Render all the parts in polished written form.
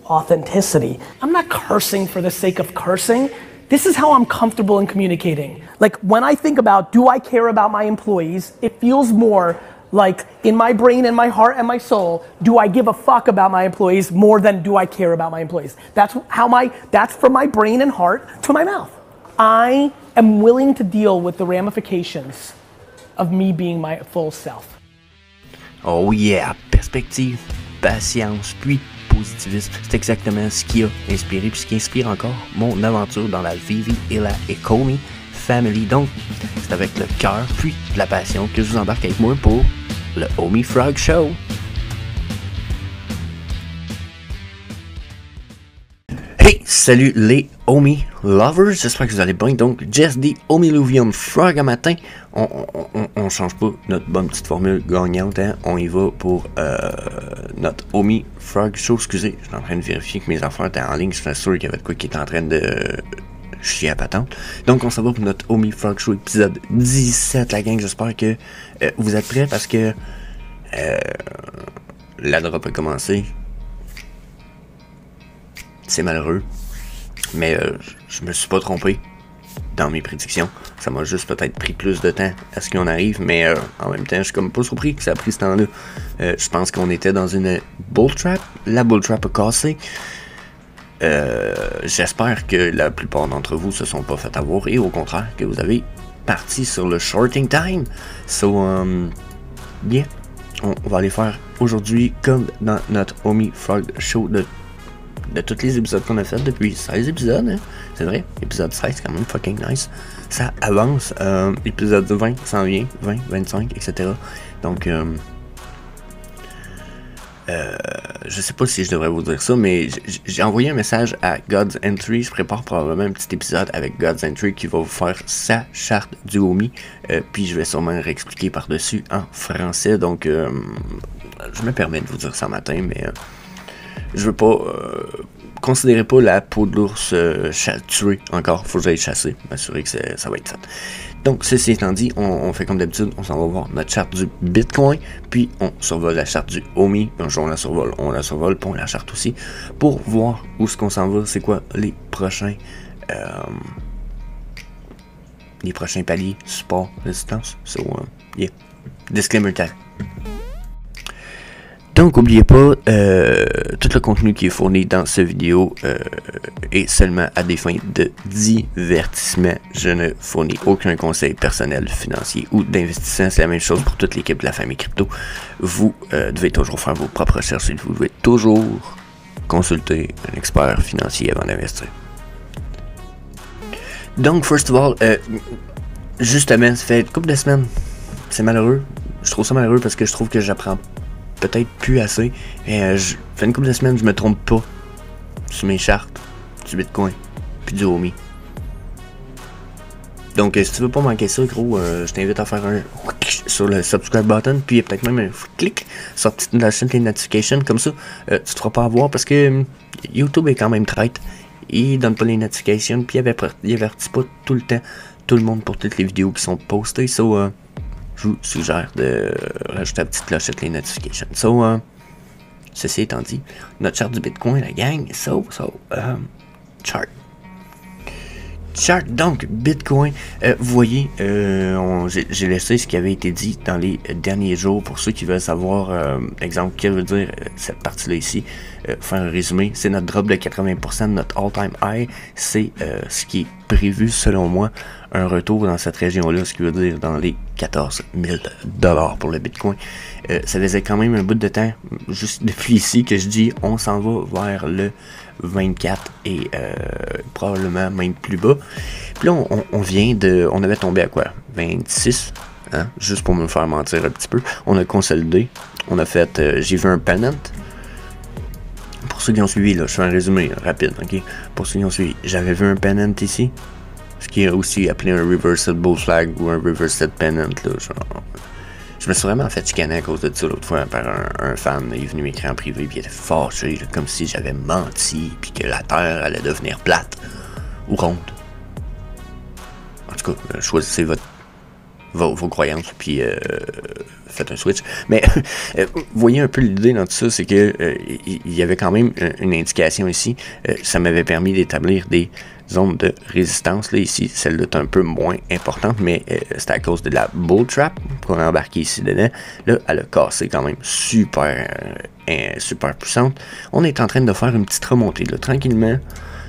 authenticity. I'm not cursing for the sake of cursing. This is how I'm comfortable in communicating. Like when I think about, do I care about my employees? It feels more like in my brain and my heart and my soul, do I give a fuck about my employees more than do I care about my employees? That's from my brain and heart to my mouth. I am willing to deal with the ramifications of me being my full self. Oh yeah, perspective, patience, puis positivisme, c'est exactement ce qui a inspiré puis ce qui inspire encore mon aventure dans la Vivi et la Ecomi Family. Donc, c'est avec le cœur puis de la passion que je vous embarque avec moi pour le Homie Frog Show. Hey, salut les Homie Lovers, j'espère que vous allez bien. Donc, Jess dit Homiluvium Frog à matin. On change pas notre bonne petite formule gagnante, hein? On y va pour notre Homie Frog Show. Excusez, je suis en train de vérifier que mes affaires étaient en ligne. Je suis sûr qu'il y avait de quoi qui était en train de chier à patente. Donc, on s'en va pour notre Homie Frog Show épisode 17, la gang. J'espère que vous êtes prêts parce que la drop a commencé. C'est malheureux, mais je me suis pas trompé dans mes prédictions. Ça m'a juste peut-être pris plus de temps à ce qu'on arrive, mais en même temps, je suis comme pas surpris que ça a pris ce temps-là. Je pense qu'on était dans une bull trap. La bull trap a cassé. J'espère que la plupart d'entre vous se sont pas fait avoir et au contraire que vous avez parti sur le shorting time. So, bien, on va aller faire aujourd'hui comme dans notre Homie Frog Show de tous les épisodes qu'on a fait depuis 16 épisodes, hein? C'est vrai, épisode 16 c'est quand même fucking nice, ça avance, épisode 20 s'en vient, 20, 25, etc. Donc, je sais pas si je devrais vous dire ça, mais j'ai envoyé un message à God's Entry, je prépare probablement un petit épisode avec God's Entry qui va vous faire sa charte du homie, puis je vais sûrement réexpliquer par-dessus en français, donc je me permets de vous dire ça matin, mais je veux pas considérez pas la peau de l'ours tuée encore, faut que j'aille chasser, m'assurer que ça va être fait. Donc ceci étant dit, on fait comme d'habitude, on s'en va voir notre charte du Bitcoin, puis on survole la charte du Homie, un jour on la survole, puis on la charte aussi, pour voir où est-ce qu'on s'en va, c'est quoi les prochains paliers, support, résistance, so yeah, disclaimer tag. Donc, n'oubliez pas, tout le contenu qui est fourni dans cette vidéo est seulement à des fins de divertissement. Je ne fournis aucun conseil personnel, financier ou d'investissement. C'est la même chose pour toute l'équipe de la famille crypto. Vous devez toujours faire vos propres recherches et vous devez toujours consulter un expert financier avant d'investir. Donc, first of all, justement, ça fait une couple de semaines. C'est malheureux. Je trouve ça malheureux parce que je trouve que j'apprends peut-être plus assez. Et fait une couple de semaines, je me trompe pas sur mes chartes du Bitcoin puis du Homie. Donc, si tu veux pas manquer ça, gros, je t'invite à faire un sur le subscribe button, puis peut-être même un clic sur la chaîne des notifications, comme ça, tu te feras pas avoir parce que YouTube est quand même traite. Il donne pas les notifications, puis il avertit pas tout le temps tout le monde pour toutes les vidéos qui sont postées. So, je vous suggère de rajouter la petite clochette les notifications. So, ceci étant dit, notre charte du Bitcoin, la gang, chart, donc, Bitcoin, vous voyez, j'ai laissé ce qui avait été dit dans les derniers jours pour ceux qui veulent savoir, exemple, qu'est-ce que veut dire cette partie-là ici, faire un résumé, c'est notre drop de 80% de notre all-time high, c'est ce qui est prévu, selon moi, un retour dans cette région-là, ce qui veut dire dans les 14 000 $ pour le Bitcoin. Ça faisait quand même un bout de temps, juste depuis ici, que je dis, on s'en va vers le 24 et probablement même plus bas. Puis là, on avait tombé à quoi? 26, hein? Juste pour me faire mentir un petit peu. On a consolidé, on a fait, j'ai vu un pennant. Pour ceux qui ont suivi, là, je fais un résumé rapide, ok? Pour ceux qui ont suivi, j'avais vu un pennant ici, ce qui est aussi appelé un reversed bull flag ou un reversed pennant, là, genre. Je me suis vraiment fait chicaner à cause de ça l'autre fois par un fan. Il est venu m'écrire en privé puis il était fâché, là, comme si j'avais menti puis que la Terre allait devenir plate ou ronde. En tout cas, choisissez votre vos croyances, puis faites un switch. Mais vous voyez un peu l'idée dans tout ça, c'est que il y avait quand même une indication ici. Ça m'avait permis d'établir des zones de résistance. Là, ici, celle-là est un peu moins importante, mais c'est à cause de la bull trap qu'on a embarqué ici dedans. Là, elle a cassé quand même super puissante. On est en train de faire une petite remontée, là, tranquillement.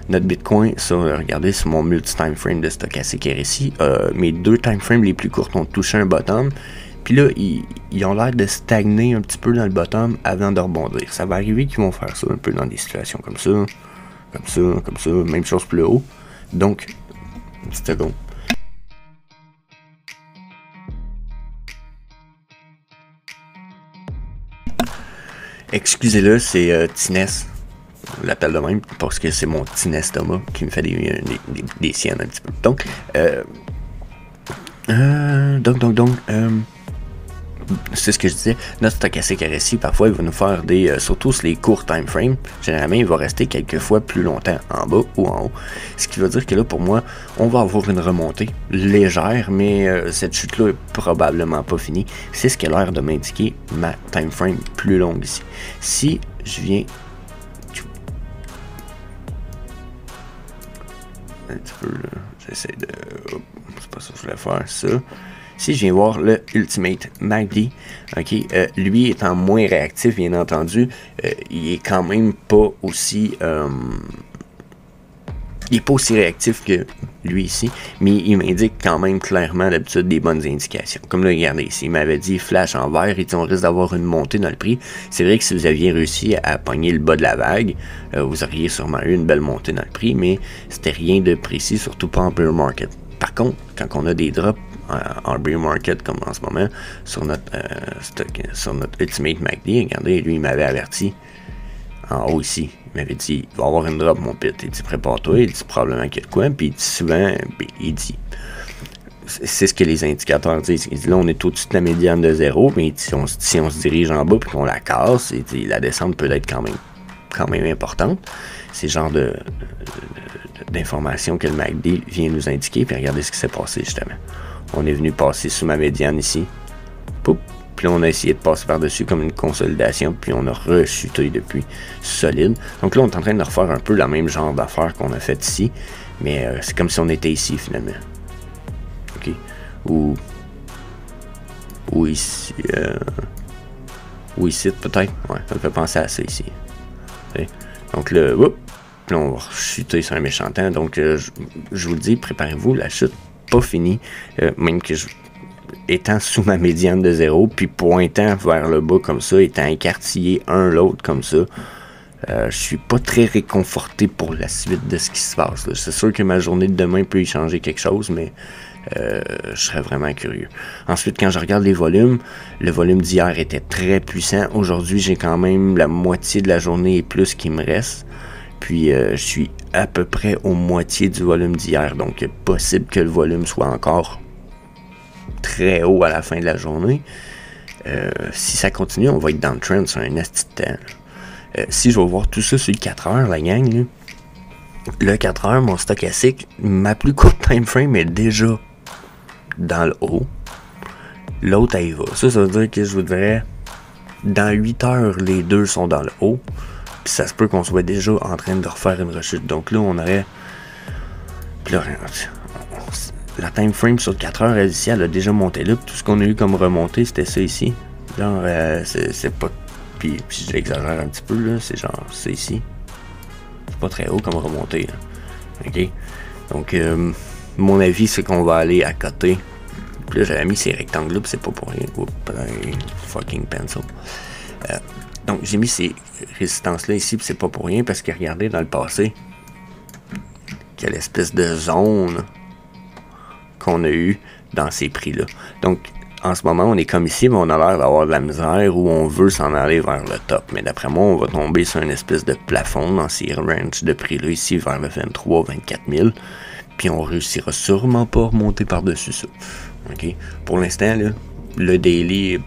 Notre Bitcoin, ça, regardez sur mon multi-time frame de stochastic RSI, mes 2 time frames les plus courtes ont touché un bottom. Puis là, ils ont l'air de stagner un petit peu dans le bottom avant de rebondir. Ça va arriver qu'ils vont faire ça un peu dans des situations comme ça, comme ça, même chose plus haut. Donc, une petite seconde. Excusez-le, c'est Tinès. Je l'appelle de même parce que c'est mon Tinès Thomas qui me fait des siennes un petit peu. Donc, c'est ce que je disais, notre stochastic RSI, parfois, il va nous faire surtout sur les courts time frames, généralement, il va rester quelques fois plus longtemps en bas ou en haut. Ce qui veut dire que là, pour moi, on va avoir une remontée légère, mais cette chute-là est probablement pas finie. C'est ce qui a l'air de m'indiquer ma time frame plus longue ici. Si je viens... Un petit peu, là, j'essaie de... c'est pas ça que je voulais faire, ça. Si je viens voir le Ultimate MACD, ok, lui étant moins réactif, bien entendu, il est quand même pas aussi... il est pas aussi réactif que lui ici, mais il m'indique quand même clairement d'habitude des bonnes indications. Comme là, regardez ici, il m'avait dit flash en vert, et on risque d'avoir une montée dans le prix. C'est vrai que si vous aviez réussi à pogner le bas de la vague, vous auriez sûrement eu une belle montée dans le prix, mais c'était rien de précis, surtout pas en bear market. Par contre, quand on a des drops en bear market comme en ce moment, sur notre Ultimate MACD, regardez, lui il m'avait averti en haut ici. Il m'avait dit, il va y avoir une drop, mon pit. Il dit, prépare-toi. Il dit, probablement qu'il y a de quoi. Puis il dit souvent, il dit, c'est ce que les indicateurs disent. Il dit, là, on est au-dessus de la médiane de 0, mais il dit, si on se dirige en bas puis qu'on la casse, il dit, la descente peut être quand même importante. C'est le genre d'informations que le MACD vient nous indiquer. Puis regardez ce qui s'est passé, justement. On est venu passer sous ma médiane ici. Poup. Puis là, on a essayé de passer par-dessus comme une consolidation, puis on a rechuté depuis solide. Donc là, on est en train de refaire un peu la même genre d'affaires qu'on a fait ici, mais c'est comme si on était ici, finalement. OK. Ou ici. Ou ici, peut-être. Ouais, ça me fait penser à ça ici. Okay. Donc là, on va rechuter sur un méchant temps. Donc, je vous le dis, préparez-vous, la chute pas finie. Même que étant sous ma médiane de 0, puis pointant vers le bas comme ça, étant écartillé un l'autre comme ça, je suis pas très réconforté pour la suite de ce qui se passe. C'est sûr que ma journée de demain peut y changer quelque chose, mais je serais vraiment curieux. Ensuite, quand je regarde les volumes, le volume d'hier était très puissant. Aujourd'hui, j'ai quand même la moitié de la journée et plus qui me reste. Puis, je suis à peu près aux moitié du volume d'hier. Donc, il est possible que le volume soit encore très haut à la fin de la journée. Si ça continue, on va être dans le trend sur un asti de temps. Si je vais voir tout ça sur le 4 heures, la gang, là, le 4 heures, mon stochastique, ma plus courte time frame est déjà dans le haut. L'autre, elle y va. Ça veut dire que je voudrais, dans 8 heures, les deux sont dans le haut. Puis ça se peut qu'on soit déjà en train de refaire une rechute. Donc là, on aurait... Puis là, la time frame sur 4 heures, elle, ici, elle a déjà monté là. Puis tout ce qu'on a eu comme remontée, c'était ça ici. Genre, c'est pas... Puis je l'exagère un petit peu, là. C'est genre, c'est ici. C'est pas très haut comme remontée, là. OK? Donc, mon avis, c'est qu'on va aller à côté. Puis là, j'avais mis ces rectangles-là, puis c'est pas pour rien. Oups, fucking pencil. Donc, j'ai mis ces résistances-là ici, puis c'est pas pour rien, parce que regardez, dans le passé, quelle espèce de zone qu'on a eu dans ces prix-là. Donc, en ce moment, on est comme ici, mais on a l'air d'avoir de la misère où on veut s'en aller vers le top. Mais d'après moi, on va tomber sur une espèce de plafond dans ces ranges de prix-là, ici, vers le 23 24 000. Puis on réussira sûrement pas à remonter par-dessus ça. OK? Pour l'instant, là, le daily est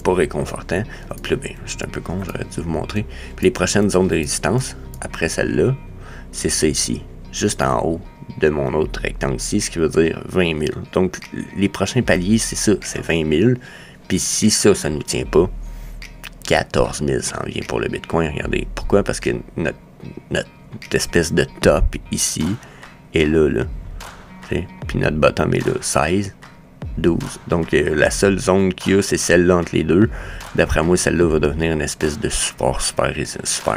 pas réconfortant. Ah, puis là, ben, je suis un peu con, j'aurais dû vous montrer. Puis les prochaines zones de résistance, après celle-là, c'est ça ici. juste en haut de mon autre rectangle ici, ce qui veut dire 20 000. Donc, les prochains paliers, c'est ça, c'est 20 000. Puis si ça ne nous tient pas, 14 000 s'en vient pour le Bitcoin. Regardez, pourquoi? Parce que notre espèce de top ici est là. Puis notre bottom est là, 16, 12. Donc, la seule zone qu'il y a, c'est celle-là entre les deux. D'après moi, celle-là va devenir une espèce de support super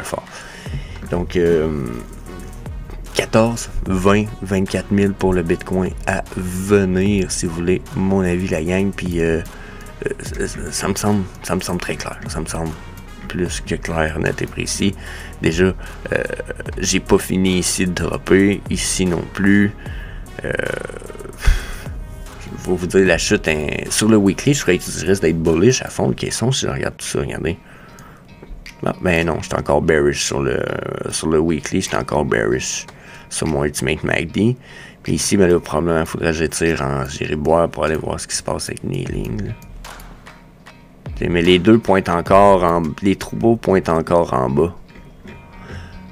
fort. Donc, 14, 20, 24 000 pour le Bitcoin à venir, si vous voulez, mon avis, la gang. Puis, ça me semble très clair. Ça me semble plus que clair, net et précis. Déjà, j'ai pas fini ici de dropper, ici non plus. Je vais vous dire la chute sur le weekly, je risque d'être bullish à fond de caisson si je regarde tout ça, regardez. Non, ben non, j'étais encore bearish sur le weekly, j'étais encore bearish sur mon Ultimate MACD. Puis ici, ben là, probablement, il faudrait que j'étire j'irai boire pour aller voir ce qui se passe avec Kneeling. Mais les deux pointent encore les troupeaux pointent encore en bas.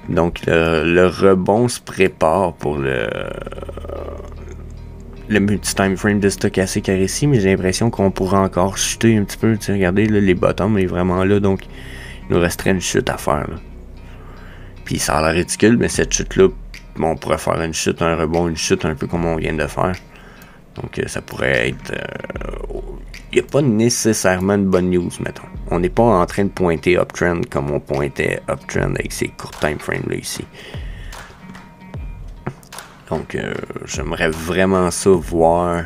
Donc le rebond se prépare pour le multi-time frame de stochastique ici, mais j'ai l'impression qu'on pourra encore chuter un petit peu. Regardez, là, les bottoms est vraiment là, donc il nous resterait une chute à faire. Là. Puis ça a l'air ridicule, mais cette chute-là, on pourrait faire une chute, un rebond, une chute, un peu comme on vient de faire. Donc ça pourrait être... il n'y a pas nécessairement de bonne news, mettons. On n'est pas en train de pointer uptrend comme on pointait uptrend avec ces courts time frames là ici. Donc j'aimerais vraiment ça voir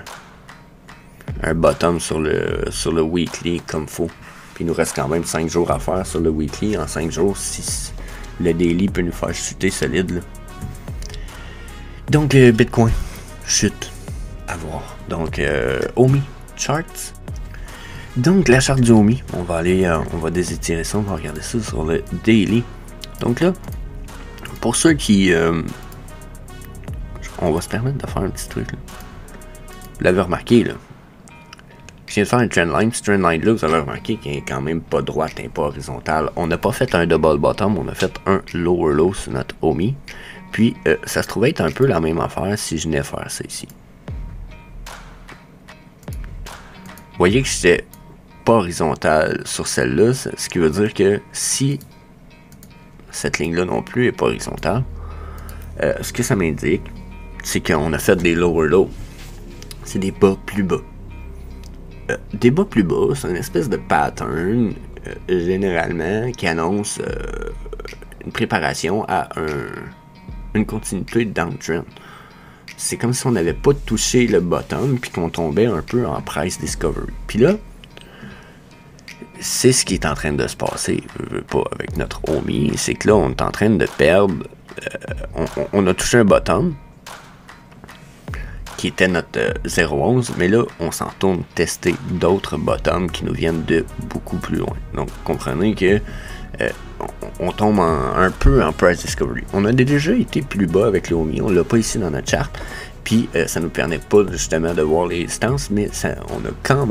un bottom sur le weekly comme faut. Puis il nous reste quand même 5 jours à faire sur le weekly. En 5 jours, si le daily peut nous faire chuter solide. Là. Donc Bitcoin, chute à voir. Donc OMI charts. Donc la charte du OMI, on va désétirer ça, on va regarder ça sur le daily. Donc là, pour ceux qui on va se permettre de faire un petit truc là. Vous l'avez remarqué là. Je viens de faire une trendline. Cette trendline là, vous avez remarqué qu'elle est quand même pas droite, pas horizontale. On n'a pas fait un double bottom, on a fait un lower low sur notre OMI. Puis ça se trouvait être un peu la même affaire si je venais faire ça ici. Vous voyez que j'étais pas horizontal sur celle-là, ce qui veut dire que si cette ligne-là non plus est pas horizontale, ce que ça m'indique, c'est qu'on a fait des lower low. C'est des bas plus bas. Des bas plus bas, c'est une espèce de pattern, généralement, qui annonce une préparation à une continuité de downtrend. C'est comme si on n'avait pas touché le bottom puis qu'on tombait un peu en price discovery. Puis là, c'est ce qui est en train de se passer, pas avec notre OMI, c'est que là, on est en train de perdre, on a touché un bottom, qui était notre 0.11, mais là, on s'en tourne tester d'autres bottoms qui nous viennent de beaucoup plus loin. Donc, comprenez que on tombe un peu en price discovery. On a déjà été plus bas avec le OMI, on l'a pas ici dans notre charte, puis ça nous permet pas justement de voir les résistances, mais on a quand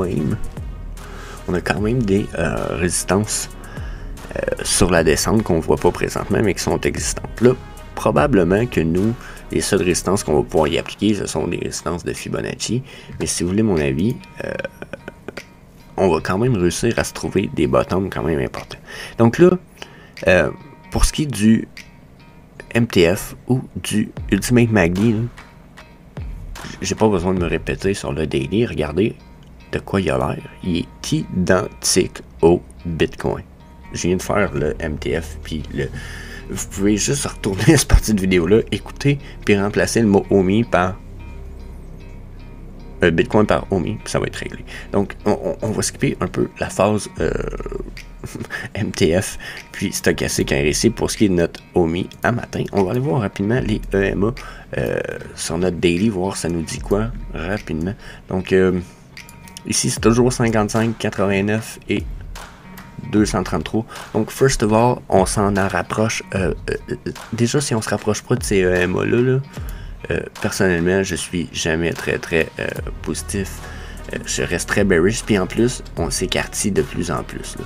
même des résistances sur la descente qu'on voit pas présentement, mais qui sont existantes. Là, probablement que nous, les seules résistances qu'on va pouvoir y appliquer, ce sont des résistances de Fibonacci. Mais si vous voulez mon avis, on va quand même réussir à se trouver des bottoms quand même importants. Donc là, pour ce qui est du MTF ou du Ultimate MACD, j'ai pas besoin de me répéter sur le daily. Regardez de quoi il a l'air. Il est identique au Bitcoin. Je viens de faire le MTF puis vous pouvez juste retourner à cette partie de vidéo-là, écouter, puis remplacer le mot OMI par Bitcoin par OMI, puis ça va être réglé. Donc, on va skipper un peu la phase MTF, puis stochastique RSI pour ce qui est de notre OMI à matin. On va aller voir rapidement les EMA sur notre daily, voir ça nous dit quoi rapidement. Donc, ici, c'est toujours 55, 89 et 233. Donc, first of all, on s'en rapproche. Déjà, si on se rapproche pas de ces EMA-là, personnellement, je suis jamais très positif. Je reste très bearish. Puis en plus, on s'écartille de plus en plus. Là.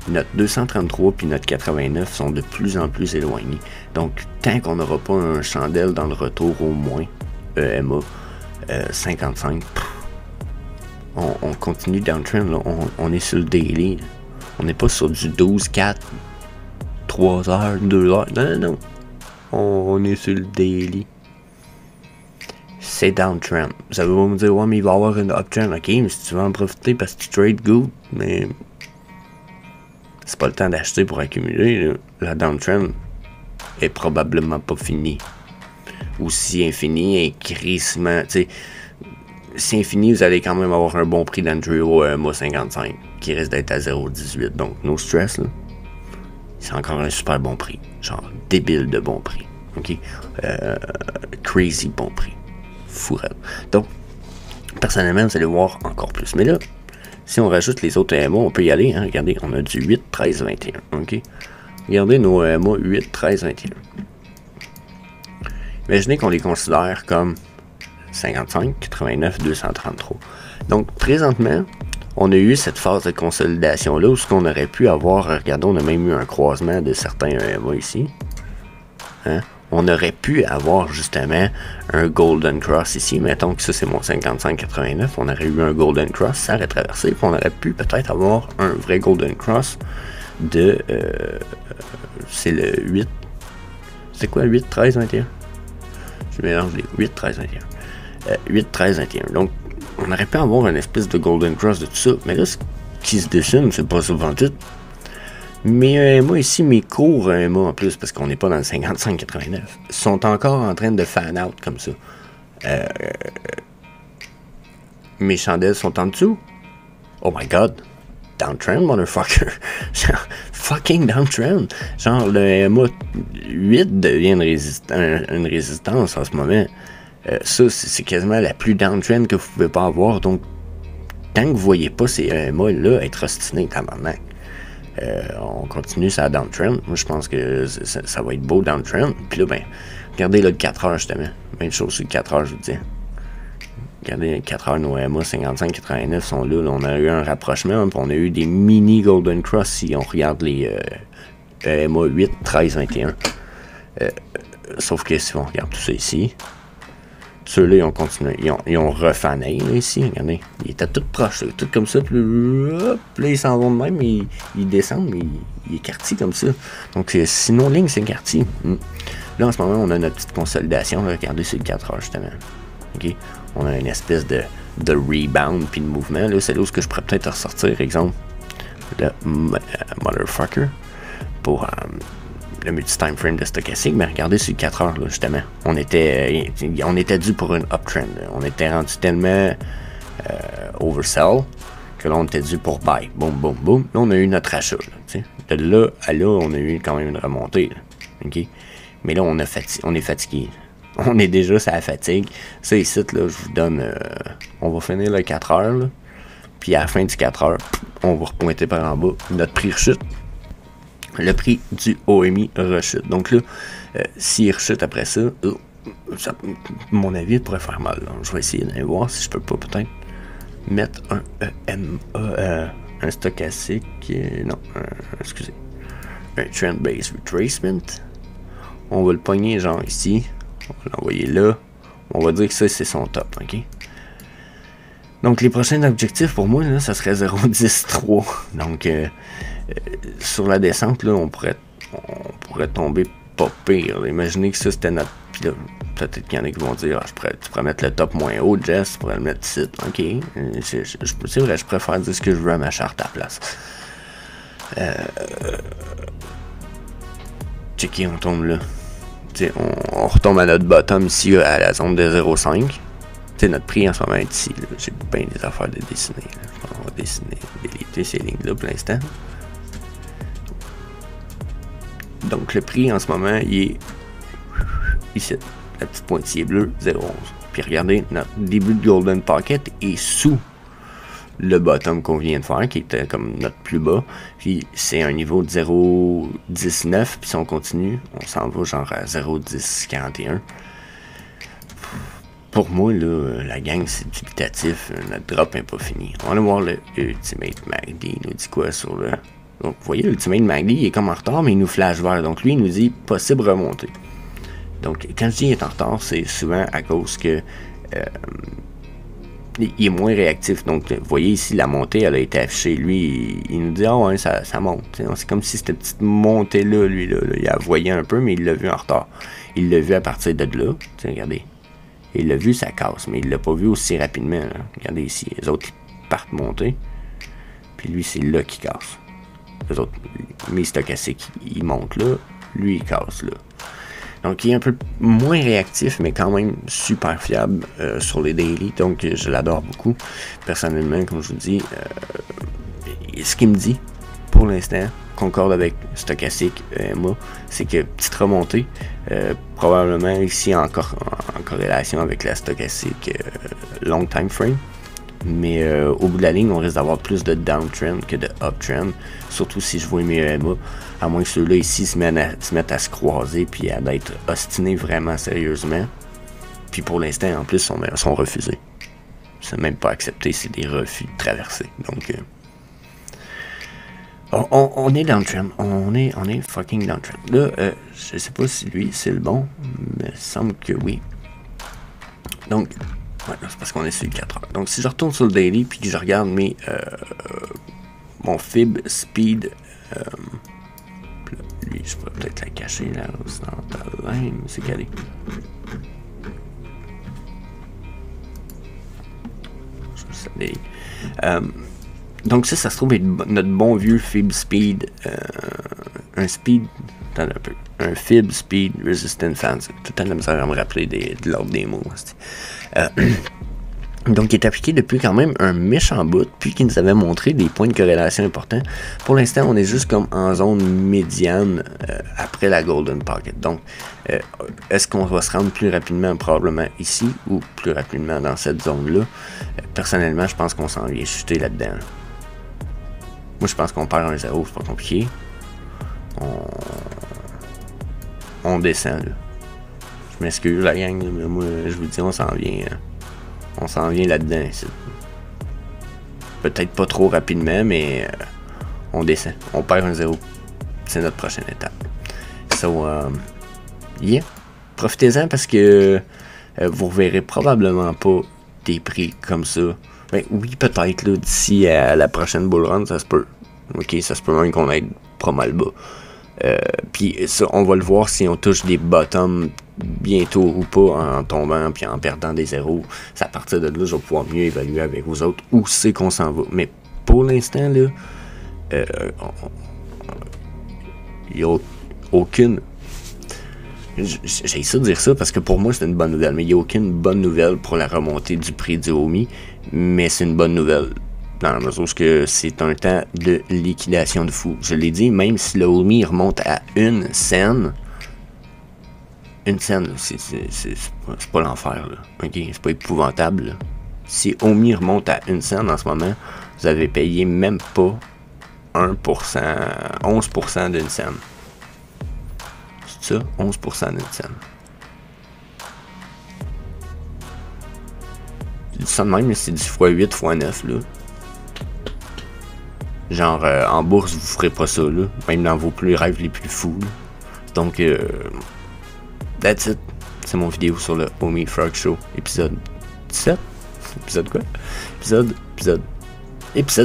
notre 233 puis notre 89 sont de plus en plus éloignés. Donc, tant qu'on n'aura pas un chandelle dans le retour au moins, EMA 55, on continue downtrend, là. On est sur le daily. Là. On n'est pas sur du 12, 4, 3 heures, 2 heures. Non. On est sur le daily. C'est downtrend. Ça veut pas me dire, ouais, mais il va y avoir une uptrend. Ok, mais si tu veux en profiter parce que tu trades good, mais c'est pas le temps d'acheter pour accumuler. Là. La downtrend est probablement pas finie. Ou si infinie, est crissement. Tu sais, si infini, vous allez quand même avoir un bon prix d'Andrew MA 55 qui risque d'être à 0,18. Donc, no stress, là. C'est encore un super bon prix. Genre, débile de bon prix. Ok? Crazy bon prix. Fourette. Donc, personnellement, vous allez voir encore plus. Mais là, si on rajoute les autres MA, on peut y aller. Hein? Regardez, on a du 8, 13, 21. Ok? Regardez nos MA 8, 13, 21. Imaginez qu'on les considère comme 55, 89, 233. Donc, présentement, on a eu cette phase de consolidation-là où ce qu'on aurait pu avoir, regardez, on a même eu un croisement de certains EMA ici. Hein? On aurait pu avoir justement un Golden Cross ici. Mettons que ça, c'est mon 55-89. On aurait eu un Golden Cross, ça aurait traversé. Puis on aurait pu peut-être avoir un vrai Golden Cross de... c'est le 8... C'est quoi, 8, 13, 21? Je mélange les 8, 13, 21. 8, 13, 21. Donc, on aurait pu avoir une espèce de Golden Cross de tout ça. Mais là, ce qui se dessine, c'est pas souvent tout. Mais moi ici, mes cours moi en plus, parce qu'on n'est pas dans le 55-89, sont encore en train de fan out comme ça. Mes chandelles sont en dessous. Oh my god. Downtrend, motherfucker. Genre, fucking downtrend. Genre, le MA 8 devient une résistance en ce moment. Ça, c'est quasiment la plus downtrend que vous pouvez pas avoir. Donc, tant que vous voyez pas ces MA-là être ostinés, tabarnak. On continue ça downtrend. Moi, je pense que ça va être beau downtrend. Puis là, ben, regardez là, le 4 heures justement. Même chose sur le 4 heures, je vous dis. Regardez, les 4 heures, nos MA 55-89 sont là, là. On a eu un rapprochement. Puis on a eu des mini Golden Cross si on regarde les MA 8, 13, 21. Sauf que si on regarde tout ça ici, ceux-là, ils ont continué. Ils ont refané là, ici. Regardez. Ils étaient tous proches. Là, tout comme ça. Puis là, ils s'en vont de même. Ils descendent. Mais ils écartillent comme ça. Donc, sinon, ligne, c'est écartillé. Là, en ce moment, on a notre petite consolidation. Là, regardez sur le 4 heures, justement. OK? On a une espèce de rebound puis de mouvement. Là, c'est là où je pourrais peut-être ressortir, exemple, le motherfucker pour le multi-time frame de stochastique. Mais regardez sur le 4 heures, là, justement. On était dû pour une uptrend. Là. On était rendu tellement oversell que là, on était dû pour buy. Boum, boum, boum. Là, on a eu notre achat. Là, de là à là, on a eu quand même une remontée. Là. OK? Mais là, on est fatigué. On est déjà sur la fatigue. Ça ici, là, je vous donne... on va finir le 4 heures. Là. Puis à la fin du 4 heures, on va repointer par en bas. Notre prix rechute. Le prix du OMI rechute. Donc là, s'il rechute après ça, mon avis, il pourrait faire mal. Là. Je vais essayer d'aller voir si je peux pas peut-être mettre un EMA, un stochastique... non, excusez. Un trend-based retracement. On va le pogner genre ici. On va l'envoyer là. On va dire que ça, c'est son top, ok? Donc, les prochains objectifs, pour moi, là, ça serait 0,103. Donc, sur la descente, là, on pourrait tomber pas pire. Imaginez que ça, c'était notre... Puis là, peut-être qu'il y en a qui vont dire, tu pourrais mettre le top moins haut, Jess, tu pourrais le mettre ici. Ok. C'est vrai, je préfère dire ce que je veux à ma charte à la place. Checker, on tombe là. On retombe à notre bottom ici à la zone de 0,5. Notre prix en ce moment est ici. J'ai bien des affaires de dessiner. Là. On va dessiner, déliter ces lignes-là pour l'instant. Donc le prix en ce moment, il est ici. La petite pointillée bleue, 0,11. Puis regardez, notre début de Golden Pocket est sous le bottom qu'on vient de faire, qui était comme notre plus bas. Puis c'est un niveau de 0,19. Puis si on continue, on s'en va genre à 0,1041. Pour moi, là, la gang, c'est dubitatif. Notre drop n'est pas fini. On va aller voir le Ultimate MACD. Il nous dit quoi sur le Donc, vous voyez, l'Ultimate Magli, il est comme en retard, mais il nous flash vert. Donc, lui, il nous dit possible remontée. Donc, quand je dis il est en retard, c'est souvent à cause que il est moins réactif. Donc, vous voyez ici, la montée, elle a été affichée. Lui, il nous dit, ah ouais, ça monte. C'est comme si cette petite montée-là, lui, là, il a voyé un peu, mais il l'a vu en retard. Il l'a vu à partir de là. Regardez. Il l'a vu, ça casse, mais il l'a pas vu aussi rapidement. Là. Regardez ici. Les autres, ils partent monter. Puis lui, c'est là qu'il casse. Les autres, mes stochastiques, ils montent là. Lui, il casse là. Donc, il est un peu moins réactif, mais quand même super fiable sur les daily. Donc, je l'adore beaucoup. Personnellement, comme je vous dis, ce qu'il me dit, pour l'instant, concorde avec Stochastic moi, c'est que petite remontée, probablement ici encore en corrélation avec la Stochastic long time frame. Mais au bout de la ligne, on risque d'avoir plus de downtrend que de uptrend. Surtout si je vois mes EMA. À moins que ceux-là ici se mettent à se croiser puis à être ostinés vraiment sérieusement. Puis pour l'instant, en plus, sont refusés. C'est même pas accepté, c'est des refus de traverser. Donc, on est downtrend. On est fucking downtrend. Là, je sais pas si lui, c'est le bon. Mais il semble que oui. Donc, ouais, c'est parce qu'on est sur le 4 heures. Donc, si je retourne sur le daily puis que je regarde mon fib speed, lui, je pourrais peut-être la cacher là, dans la ligne, c'est calé. Donc, ça se trouve être notre bon vieux fib speed, un speed, attends un peu, un fib speed resistant fans. Tout le temps de la misère à me rappeler de l'ordre des mots. Donc, il est appliqué depuis quand même un méchant bout, puis qui nous avait montré des points de corrélation importants. Pour l'instant, on est juste comme en zone médiane après la Golden Pocket. Donc, est-ce qu'on va se rendre plus rapidement probablement ici ou plus rapidement dans cette zone-là? Personnellement, je pense qu'on s'en vient chuter là-dedans. Moi, je pense qu'on perd un 0, c'est pas compliqué. On descend, là. Je m'excuse, la gang, mais moi, je vous dis, on s'en vient... On s'en vient là-dedans. Peut-être pas trop rapidement, mais on descend. On perd un 0. C'est notre prochaine étape. So, yeah. Profitez-en parce que vous reverrez probablement pas des prix comme ça. Ben, oui, peut-être là d'ici à la prochaine bull run, ça se peut. Ok, ça se peut même qu'on aille pas mal bas. Puis ça, on va le voir si on touche des bottoms bientôt ou pas en tombant puis en perdant des zéros. C'est à partir de là, je vais pouvoir mieux évaluer avec vous autres où c'est qu'on s'en va. Mais pour l'instant, là, il n'y a aucune... J'ai essayé de dire ça parce que pour moi, c'est une bonne nouvelle. Mais il n'y a aucune bonne nouvelle pour la remontée du prix du OMI. Mais c'est une bonne nouvelle. Dans la mesure où c'est un temps de liquidation de fou. Je l'ai dit, même si le OMI remonte à une scène, c'est pas l'enfer, là. Ok, c'est pas épouvantable, là. Si OMI remonte à une scène en ce moment, vous avez payé même pas 1%, 11% d'une scène. C'est ça? 11% d'une scène. Je dis ça de même, mais c'est du x8, x9, là. Genre, en bourse, vous ferez pas ça, là. Même dans vos rêves les plus fous, là. Donc, that's it. C'est mon vidéo sur le OMI Frog Show, épisode 17. Épisode quoi? Épisode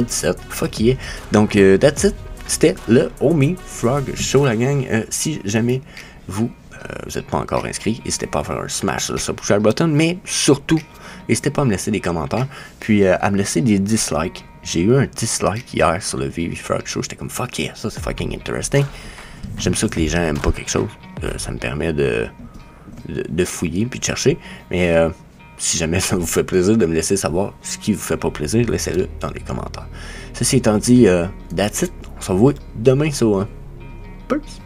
17. Fuck yeah. Donc, that's it. C'était le OMI Frog Show, la gang. Si jamais vous n'êtes pas encore inscrit, n'hésitez pas à faire un smash sur le subscribe button, mais surtout, n'hésitez pas à me laisser des commentaires, puis à me laisser des dislikes. J'ai eu un dislike hier sur le VV Frog Show. J'étais comme fuck yeah, ça c'est fucking interesting. J'aime ça que les gens aiment pas quelque chose. Ça me permet de fouiller puis de chercher. Mais si jamais ça vous fait plaisir de me laisser savoir ce qui vous fait pas plaisir, laissez-le dans les commentaires. Ceci étant dit, that's it. On se revoit demain sur Peace.